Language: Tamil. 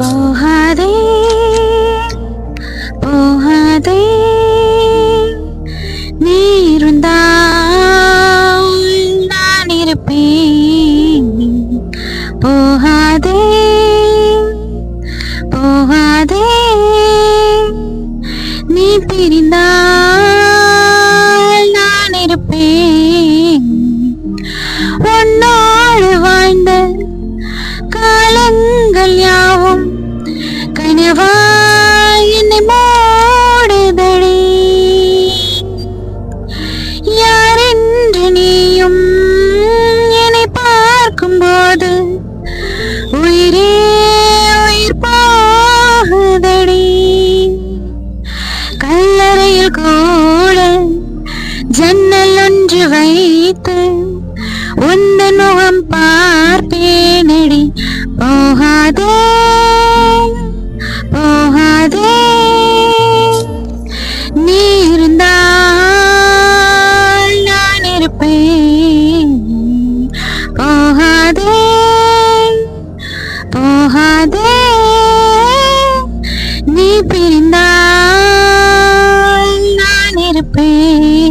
போகாதே போகாதே நீ இருந்தால் நான் இருப்பேன். போகாதே போகாதே நீ பிரிந்தால் நான் இருப்பேன். உன்னோடு வாழ்ந்த காலங்கள் யாவும் கனவாய் என்னை மூடுதடி. யாரென்று நீயும் என்னை பார்க்கும்போது உயிரே உயிர் போகுதடி. கல்லறையில் கூட ஜன்னல் ஒன்று வைத்து உந்தன் முகம் பார்ப்பேனடி. போகாதே போகாதே நீ இருந்தால் நான் இருப்பேன். போகாதே போகாதே நீ பிரிந்தால் நான் இருப்பேன்.